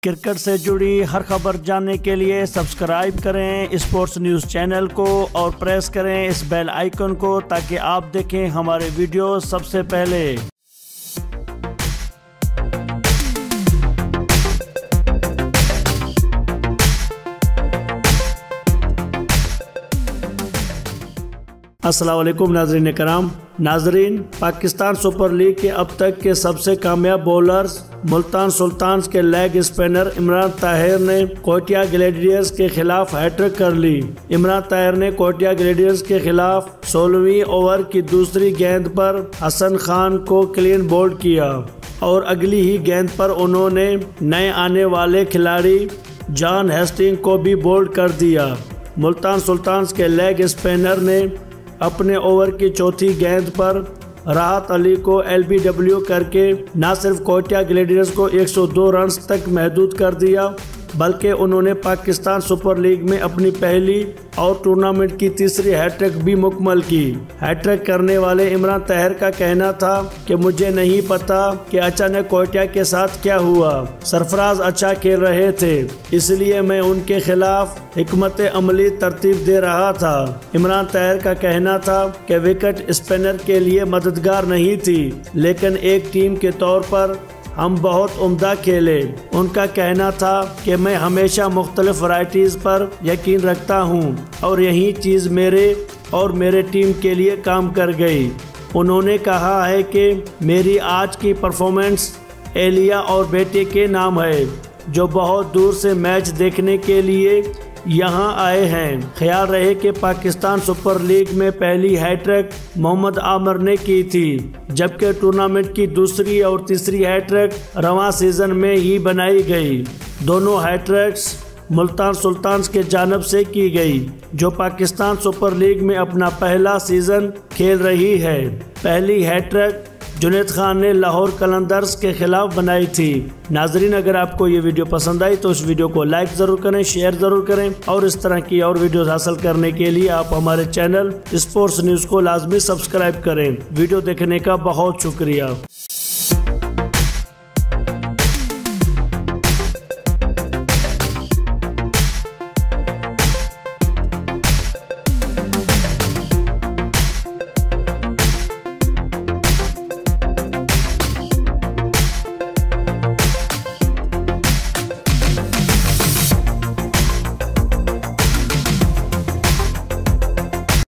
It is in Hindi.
क्रिकेट से जुड़ी हर खबर जानने के लिए सब्सक्राइब करें स्पोर्ट्स न्यूज़ चैनल को और प्रेस करें इस बेल आइकन को ताकि आप देखें हमारे वीडियो सबसे पहले। अस्सलाम वालेकुम नाजरीन कराम। नाजरीन, पाकिस्तान सुपर लीग के अब तक के सबसे कामयाब बॉलर्स मुल्तान सुल्तान्स के लेग स्पिनर इमरान ताहिर ने कोटिया ग्लेडियर्स के खिलाफ हैट्रिक कर ली। इमरान ताहिर ने कोटिया ग्लेडियर्स के खिलाफ 16वीं ओवर की दूसरी गेंद पर हसन खान को क्लीन बोल्ड किया और अगली ही गेंद पर उन्होंने नए आने वाले खिलाड़ी जॉन हेस्टिंग को भी बोल्ड कर दिया। मुल्तान सुल्तान्स के लेग स्पिनर ने अपने ओवर की चौथी गेंद पर राहत अली को LBW करके न सिर्फ कोटिया ग्लेडियर्स को 102 रन्स तक महदूद कर दिया बल्कि उन्होंने पाकिस्तान सुपर लीग में अपनी पहली और टूर्नामेंट की तीसरी हैट्रिक भी मुकम्मल की। हैट्रिक करने वाले इमरान ताहिर का कहना था कि मुझे नहीं पता कि अचानक कोटिया के साथ क्या हुआ। सरफराज अच्छा खेल रहे थे इसलिए मैं उनके खिलाफ हिकमत अमली तरतीब दे रहा था। इमरान ताहिर का कहना था कि विकेट स्पिनर के लिए मददगार नहीं थी लेकिन एक टीम के तौर पर हम बहुत उम्दा खेले। उनका कहना था कि मैं हमेशा मुख्तलिफ वैरायटीज़ पर यकीन रखता हूं और यही चीज़ मेरे और मेरे टीम के लिए काम कर गई। उन्होंने कहा है कि मेरी आज की परफॉर्मेंस एलिया और बेटे के नाम है जो बहुत दूर से मैच देखने के लिए यहाँ आए हैं। ख्याल रहे कि पाकिस्तान सुपर लीग में पहली हैट्रिक मोहम्मद आमिर ने की थी जबकि टूर्नामेंट की दूसरी और तीसरी हैट्रिक रवां सीजन में ही बनाई गई। दोनों हैट्रिक्स मुल्तान सुल्तान्स के जानब से की गई जो पाकिस्तान सुपर लीग में अपना पहला सीजन खेल रही है। पहली हैट्रिक जुनैद खान ने लाहौर कलंदर्स के खिलाफ बनाई थी। नाजरीन, अगर आपको ये वीडियो पसंद आई तो इस वीडियो को लाइक ज़रूर करें, शेयर ज़रूर करें और इस तरह की और वीडियोस हासिल करने के लिए आप हमारे चैनल स्पोर्ट्स न्यूज़ को लाजमी सब्सक्राइब करें। वीडियो देखने का बहुत शुक्रिया।